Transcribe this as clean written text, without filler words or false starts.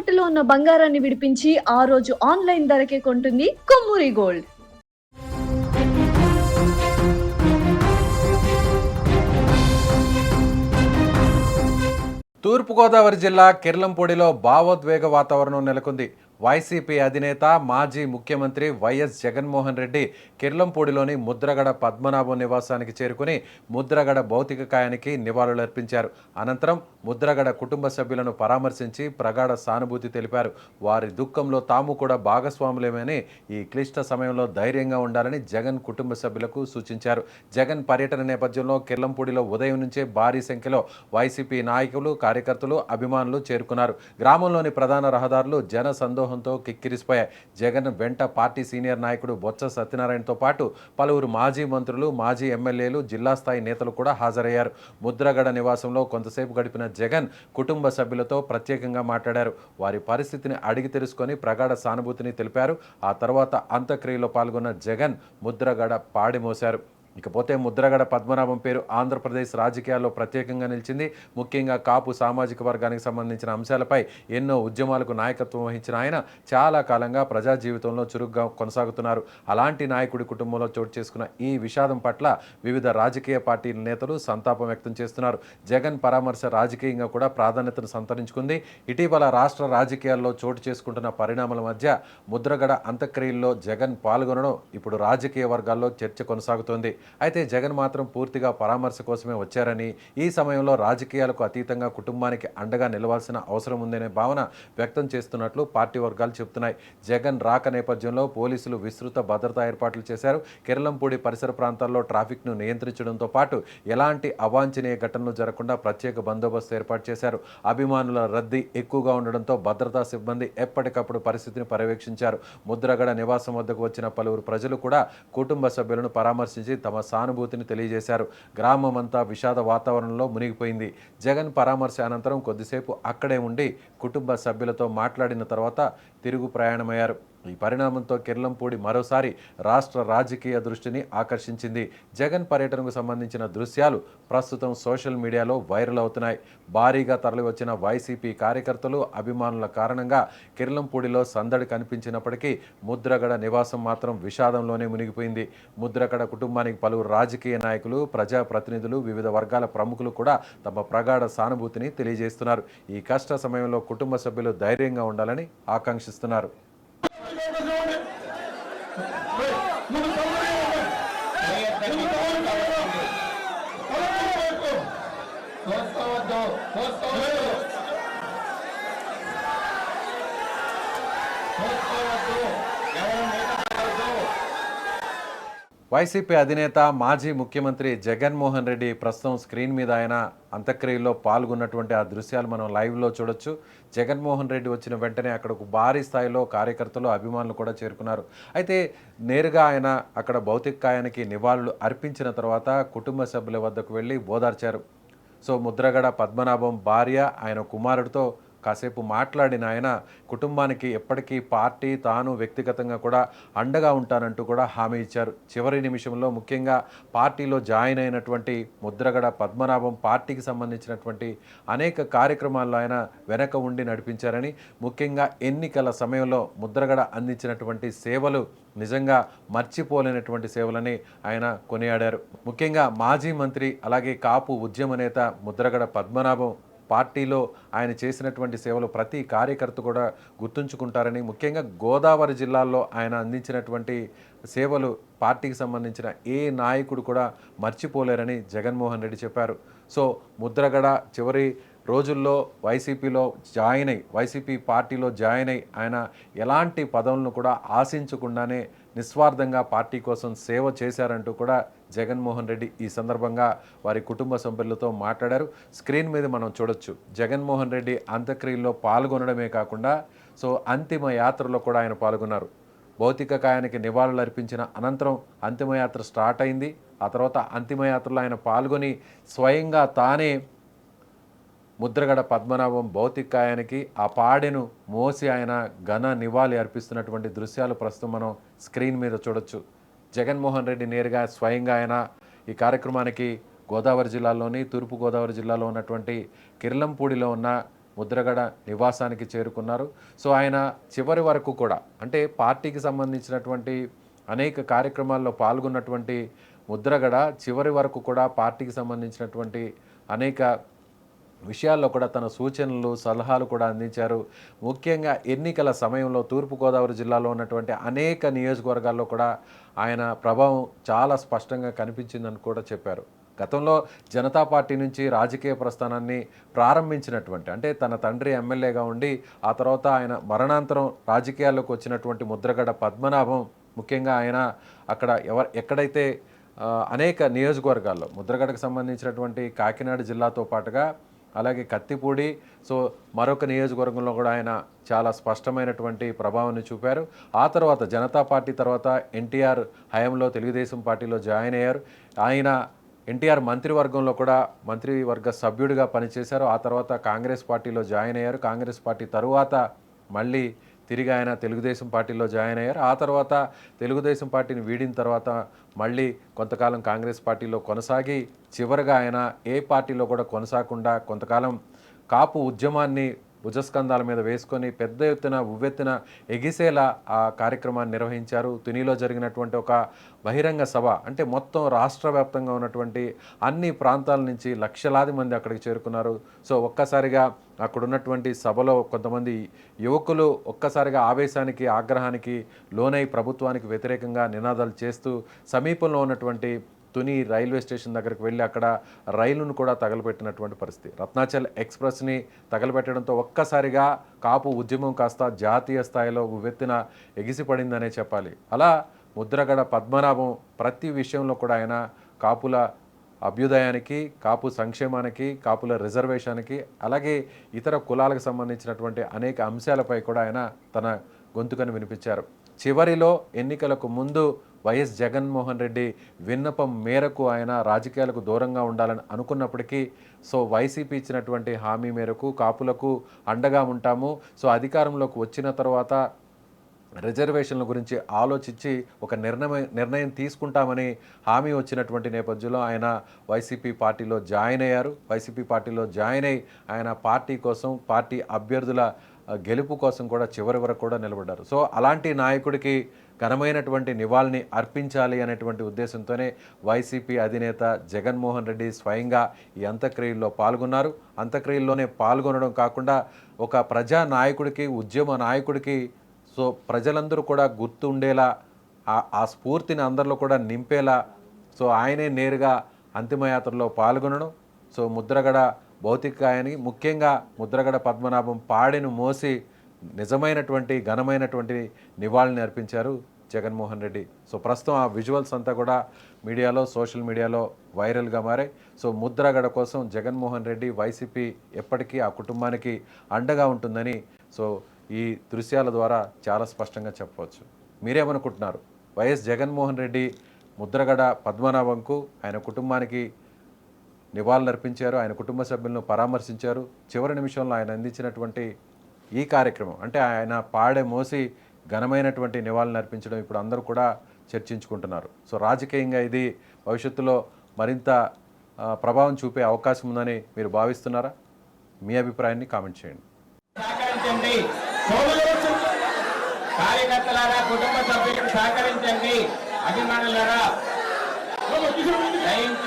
తాకట్టులో ఉన్న బంగారాన్ని విడిపించి ఆ రోజు ఆన్లైన్ ధరకే కొంటుంది కొమ్మూరి గోల్డ్. తూర్పుగోదావరి జిల్లా కిర్లంపూడిలో భావోద్వేగ వాతావరణం నెలకొంది. వైసీపీ అధినేత మాజీ ముఖ్యమంత్రి వైఎస్ జగన్మోహన్ రెడ్డి కిర్లంపూడిలోని ముద్రగడ పద్మనాభం నివాసానికి చేరుకుని ముద్రగడ భౌతిక కాయానికి నివాళులర్పించారు. అనంతరం ముద్రగడ కుటుంబ సభ్యులను పరామర్శించి ప్రగాఢ సానుభూతి తెలిపారు. వారి దుఃఖంలో తాము కూడా భాగస్వాములేమని, ఈ క్లిష్ట సమయంలో ధైర్యంగా ఉండాలని జగన్ కుటుంబ సభ్యులకు సూచించారు. జగన్ పర్యటన నేపథ్యంలో కిర్లంపూడిలో ఉదయం నుంచే భారీ సంఖ్యలో వైసీపీ నాయకులు, కార్యకర్తలు, అభిమానులు చేరుకున్నారు. గ్రామంలోని ప్రధాన రహదారులు జన సందోహంతో కిక్కిరిసిపోయాయి. జగన్ వెంట పార్టీ సీనియర్ నాయకుడు బొత్స సత్యనారాయణతో పాటు పలువురు మాజీ మంత్రులు, మాజీ ఎమ్మెల్యేలు, జిల్లా స్థాయి నేతలు కూడా హాజరయ్యారు. ముద్రగడ నివాసంలో కొంతసేపు గడిపిన జగన్ కుటుంబ సభ్యులతో ప్రత్యేకంగా మాట్లాడారు. వారి పరిస్థితిని అడిగి తెలుసుకొని ప్రగాఢ సానుభూతిని తెలిపారు. ఆ తర్వాత అంత్యక్రియలో పాల్గొన్న జగన్ ముద్రగడ పాడిమోశారు. ఇకపోతే ముద్రగడ పద్మనాభం పేరు ఆంధ్రప్రదేశ్ రాజకీయాల్లో ప్రత్యేకంగా నిలిచింది. ముఖ్యంగా కాపు సామాజిక వర్గానికి సంబంధించిన అంశాలపై ఎన్నో ఉద్యమాలకు నాయకత్వం వహించిన ఆయన చాలా కాలంగా ప్రజా జీవితంలో చురుగ్గా కొనసాగుతున్నారు. అలాంటి నాయకుడి కుటుంబంలో చోటు చేసుకున్న ఈ విషాదం పట్ల వివిధ రాజకీయ పార్టీల నేతలు సంతాపం వ్యక్తం చేస్తున్నారు. జగన్ పరామర్శ రాజకీయంగా కూడా ప్రాధాన్యతను సంతరించుకుంది. ఇటీవల రాష్ట్ర రాజకీయాల్లో చోటు చేసుకుంటున్న పరిణామాల మధ్య ముద్రగడ అంత్యక్రియల్లో జగన్ పాల్గొనడం ఇప్పుడు రాజకీయ వర్గాల్లో చర్చ కొనసాగుతోంది. అయితే జగన్ మాత్రం పూర్తిగా పరామర్శ కోసమే వచ్చారని, ఈ సమయంలో రాజకీయాలకు అతీతంగా కుటుంబానికి అండగా నిలవాల్సిన అవసరం ఉందనే భావన వ్యక్తం చేస్తున్నట్లు పార్టీ వర్గాలు చెబుతున్నాయి. జగన్ రాక నేపథ్యంలో పోలీసులు విస్తృత భద్రతా ఏర్పాట్లు చేశారు. కిర్లంపూడి పరిసర ప్రాంతాల్లో ట్రాఫిక్ను నియంత్రించడంతో పాటు ఎలాంటి అవాంఛనీయ ఘటనలు జరగకుండా ప్రత్యేక బందోబస్తు ఏర్పాటు చేశారు. అభిమానుల రద్దీ ఎక్కువగా ఉండడంతో భద్రతా సిబ్బంది ఎప్పటికప్పుడు పరిస్థితిని పర్యవేక్షించారు. ముద్రగడ నివాసం వద్దకు వచ్చిన పలువురు ప్రజలు కూడా కుటుంబ సభ్యులను పరామర్శించి తమ సానుభూతిని తెలియజేశారు. గ్రామమంతా విషాద వాతావరణంలో మునిగిపోయింది. జగన్ పరామర్శ అనంతరం కొద్దిసేపు అక్కడే ఉండి కుటుంబ సభ్యులతో మాట్లాడిన తర్వాత తిరుగు ప్రయాణమయ్యారు. ఈ పరిణామంతో కిర్లంపూడి మరోసారి రాష్ట్ర రాజకీయ దృష్టిని ఆకర్షించింది. జగన్ పర్యటనకు సంబంధించిన దృశ్యాలు ప్రస్తుతం సోషల్ మీడియాలో వైరల్ అవుతున్నాయి. భారీగా తరలివచ్చిన వైసీపీ కార్యకర్తలు, అభిమానుల కారణంగా కిర్లంపూడిలో సందడి కనిపించినప్పటికీ ముద్రగడ నివాసం మాత్రం విషాదంలోనే మునిగిపోయింది. ముద్రగడ కుటుంబానికి పలువురు రాజకీయ నాయకులు, ప్రజాప్రతినిధులు, వివిధ వర్గాల ప్రముఖులు కూడా తమ ప్రగాఢ సానుభూతిని తెలియజేస్తున్నారు. ఈ కష్ట సమయంలో కుటుంబ సభ్యులు ధైర్యంగా ఉండాలని ఆకాంక్షిస్తున్నారు. వైసీపీ అధినేత మాజీ ముఖ్యమంత్రి జగన్మోహన్ రెడ్డి ప్రస్తుతం స్క్రీన్ మీద ఆయన అంత్యక్రియల్లో పాల్గొన్నటువంటి ఆ దృశ్యాలు మనం లైవ్లో చూడొచ్చు. జగన్మోహన్ రెడ్డి వచ్చిన వెంటనే అక్కడకు భారీ స్థాయిలో కార్యకర్తలు, అభిమానులు కూడా చేరుకున్నారు. అయితే నేరుగా ఆయన అక్కడ భౌతిక కాయానికి నివాళులు అర్పించిన తర్వాత కుటుంబ సభ్యుల వద్దకు వెళ్ళి ఓదార్చారు. సో ముద్రగడ పద్మనాభం భార్య, ఆయన కుమారుడితో కాసేపు మాట్లాడిన ఆయన కుటుంబానికి ఎప్పటికీ పార్టీ, తాను వ్యక్తిగతంగా కూడా అండగా ఉంటానంటూ కూడా హామీ ఇచ్చారు. చివరి నిమిషంలో ముఖ్యంగా పార్టీలో జాయిన్ అయినటువంటి ముద్రగడ పద్మనాభం పార్టీకి సంబంధించినటువంటి అనేక కార్యక్రమాల్లో ఆయన వెనక ఉండి నడిపించారని, ముఖ్యంగా ఎన్నికల సమయంలో ముద్రగడ అందించినటువంటి సేవలు నిజంగా మర్చిపోలేనటువంటి సేవలని ఆయన కొనియాడారు. ముఖ్యంగా మాజీ మంత్రి, అలాగే కాపు ఉద్యమ నేత ముద్రగడ పద్మనాభం పార్టీలో ఆయన చేసినటువంటి సేవలు ప్రతి కార్యకర్త కూడా గుర్తుంచుకుంటారని, ముఖ్యంగా గోదావరి జిల్లాల్లో ఆయన అందించినటువంటి సేవలు పార్టీకి సంబంధించిన ఏ నాయకుడు కూడా మర్చిపోలేరని జగన్మోహన్ రెడ్డి చెప్పారు. సో ముద్రగడ చివరి రోజుల్లో వైసీపీ పార్టీలో జాయిన్ అయి ఆయన ఎలాంటి పదవులను కూడా ఆశించకుండానే నిస్వార్థంగా పార్టీ కోసం సేవ చేశారంటూ కూడా జగన్మోహన్ రెడ్డి ఈ సందర్భంగా వారి కుటుంబ సభ్యులతో మాట్లాడారు. స్క్రీన్ మీద మనం చూడొచ్చు. జగన్మోహన్ రెడ్డి అంత్యక్రియల్లో పాల్గొనడమే కాకుండా అంతిమ యాత్రలో కూడా ఆయన పాల్గొన్నారు. భౌతిక కాయానికి నివాళులు అర్పించిన అనంతరం అంతిమయాత్ర స్టార్ట్ అయింది. ఆ తర్వాత అంతిమయాత్రలో ఆయన పాల్గొని స్వయంగా తానే ముద్రగడ పద్మనాభం భౌతిక కాయానికి ఆ పాడెను మోసి ఆయన ఘన నివాళి అర్పిస్తున్నటువంటి దృశ్యాలు ప్రస్తుతం మనం స్క్రీన్ మీద చూడొచ్చు. జగన్మోహన్ రెడ్డి నేరుగా స్వయంగా ఆయన ఈ కార్యక్రమానికి గోదావరి జిల్లాలోని, తూర్పుగోదావరి జిల్లాలో ఉన్నటువంటి కిర్లంపూడిలో ఉన్న ముద్రగడ నివాసానికి చేరుకున్నారు. సో ఆయన చివరి వరకు కూడా అంటే పార్టీకి సంబంధించినటువంటి అనేక కార్యక్రమాల్లో పాల్గొన్నటువంటి ముద్రగడ చివరి వరకు కూడా పార్టీకి సంబంధించినటువంటి అనేక విషయాల్లో కూడా తన సూచనలు సలహాలు కూడా అందించారు. ముఖ్యంగా ఎన్నికల సమయంలో తూర్పుగోదావరి జిల్లాలో ఉన్నటువంటి అనేక నియోజకవర్గాల్లో కూడా ఆయన ప్రభావం చాలా స్పష్టంగా కనిపించిందని కూడా చెప్పారు. గతంలో జనతా పార్టీ నుంచి రాజకీయ ప్రస్థానాన్ని ప్రారంభించినటువంటి అంటే తన తండ్రి ఎమ్మెల్యేగా ఉండి ఆ తర్వాత ఆయన మరణాంతరం రాజకీయాల్లోకి వచ్చినటువంటి ముద్రగడ పద్మనాభం ముఖ్యంగా ఆయన అక్కడ ఎక్కడైతే అనేక నియోజకవర్గాల్లో ముద్రగడకు సంబంధించినటువంటి కాకినాడ జిల్లాతో పాటుగా అలాగే కత్తిపూడి సో మరొక నియోజకవర్గంలో కూడా ఆయన చాలా స్పష్టమైనటువంటి ప్రభావాన్ని చూపారు. ఆ తర్వాత జనతా పార్టీ తర్వాత ఎన్టీఆర్ హయాంలో తెలుగుదేశం పార్టీలో జాయిన్ అయ్యారు. ఆయన ఎన్టీఆర్ మంత్రివర్గంలో కూడా మంత్రివర్గ సభ్యుడిగా పనిచేశారు. ఆ తర్వాత కాంగ్రెస్ పార్టీలో జాయిన్ అయ్యారు. కాంగ్రెస్ పార్టీ తరువాత మళ్ళీ తిరిగి ఆయన తెలుగుదేశం పార్టీలో జాయిన్ అయ్యారు. ఆ తర్వాత తెలుగుదేశం పార్టీని వీడిన తర్వాత మళ్ళీ కొంతకాలం కాంగ్రెస్ పార్టీలో కొనసాగి చివరిగా ఆయన ఏ పార్టీలో కూడా కొనసాగకుండా కొంతకాలం కాపు ఉద్యమాన్ని భుజస్కంధాల మీద వేసుకొని పెద్ద ఎత్తున ఉవ్వెత్తున ఎగిసేలా ఆ కార్యక్రమాన్ని నిర్వహించారు. తునిలో జరిగినటువంటి ఒక బహిరంగ సభ అంటే మొత్తం రాష్ట్ర వ్యాప్తంగా ఉన్నటువంటి అన్ని ప్రాంతాల నుంచి లక్షలాది మంది అక్కడికి చేరుకున్నారు. సో ఒక్కసారిగా అక్కడ ఉన్నటువంటి సభలో కొంతమంది యువకులు ఒక్కసారిగా ఆవేశానికి ఆగ్రహానికి లోనై ప్రభుత్వానికి వ్యతిరేకంగా నినాదాలు చేస్తూ సమీపంలో ఉన్నటువంటి తుని రైల్వే స్టేషన్ దగ్గరికి వెళ్ళి అక్కడ రైలును కూడా తగలబెట్టినటువంటి పరిస్థితి. రత్నాచల్ ఎక్స్ప్రెస్ని తగలబెట్టడంతో ఒక్కసారిగా కాపు ఉద్యమం కాస్త జాతీయ స్థాయిలో ఉవ్వెత్తున ఎగిసిపడిందనే చెప్పాలి. అలా ముద్రగడ పద్మనాభం ప్రతి విషయంలో కూడా ఆయన కాపుల అభ్యుదయానికి కాపు సంక్షేమానికి కాపుల రిజర్వేషన్కి అలాగే ఇతర కులాలకు సంబంధించినటువంటి అనేక అంశాలపై కూడా ఆయన తన గొంతుకను వినిపించారు. చివరిలో ఎన్నికలకు ముందు వైఎస్ జగన్మోహన్ రెడ్డి విన్నపం మేరకు ఆయన రాజకీయాలకు దూరంగా ఉండాలని అనుకున్నప్పటికీ సో వైసీపీ ఇచ్చినటువంటి హామీ మేరకు కాపులకు అండగా ఉంటాము, సో అధికారంలోకి వచ్చిన తర్వాత రిజర్వేషన్ల గురించి ఆలోచించి ఒక నిర్ణయం తీసుకుంటామని హామీ వచ్చినటువంటి నేపథ్యంలో ఆయన వైసీపీ పార్టీలో జాయిన్ అయ్యారు. వైసీపీ పార్టీలో జాయిన్ అయ్యి ఆయన పార్టీ కోసం పార్టీ అభ్యర్థుల గెలుపు కోసం కూడా చివరి వరకు కూడా నిలబడ్డారు. సో అలాంటి నాయకుడికి ఘనమైనటువంటి నివాళిని అర్పించాలి అనేటువంటి ఉద్దేశంతోనే వైసీపీ అధినేత జగన్మోహన్ రెడ్డి స్వయంగా ఈ అంత్యక్రియల్లో పాల్గొన్నారు. అంత్యక్రియల్లోనే పాల్గొనడం కాకుండా ఒక ప్రజా నాయకుడికి ఉద్యమ నాయకుడికి సో ప్రజలందరూ కూడా గుర్తుండేలా ఆ స్ఫూర్తిని అందరిలో కూడా నింపేలా సో ఆయనే నేరుగా అంతిమయాత్రలో పాల్గొనడం సో ముద్రగడ భౌతికాయాన్ని ముఖ్యంగా ముద్రగడ పద్మనాభం పాడెను మోసి నిజమైనటువంటి ఘనమైనటువంటి నివాళిని అర్పించారు జగన్మోహన్ రెడ్డి. సో ప్రస్తుతం ఆ విజువల్స్ అంతా కూడా మీడియాలో సోషల్ మీడియాలో వైరల్గా మారాయి. సో ముద్రగడ కోసం జగన్మోహన్ రెడ్డి వైసీపీ ఎప్పటికీ ఆ కుటుంబానికి అండగా ఉంటుందని సో ఈ దృశ్యాల ద్వారా చాలా స్పష్టంగా చెప్పవచ్చు. మీరేమనుకుంటున్నారు? వైఎస్ జగన్మోహన్ రెడ్డి ముద్రగడ పద్మనాభంకు ఆయన కుటుంబానికి నివాళులర్పించారు, ఆయన కుటుంబ సభ్యులను పరామర్శించారు. చివరి నిమిషంలో ఆయన అందించినటువంటి ఈ కార్యక్రమం అంటే ఆయన పాడే మోసి ఘనమైనటువంటి నివాళులను అర్పించడం ఇప్పుడు అందరూ కూడా చర్చించుకుంటున్నారు. సో రాజకీయంగా ఇది భవిష్యత్తులో మరింత ప్రభావం చూపే అవకాశం ఉందని మీరు భావిస్తున్నారా? మీ అభిప్రాయాన్ని కామెంట్ చేయండి. కార్యకర్తలారా, కుటుంబ సభ్యులకు సహకరించండి. అభిమానులారా దయించి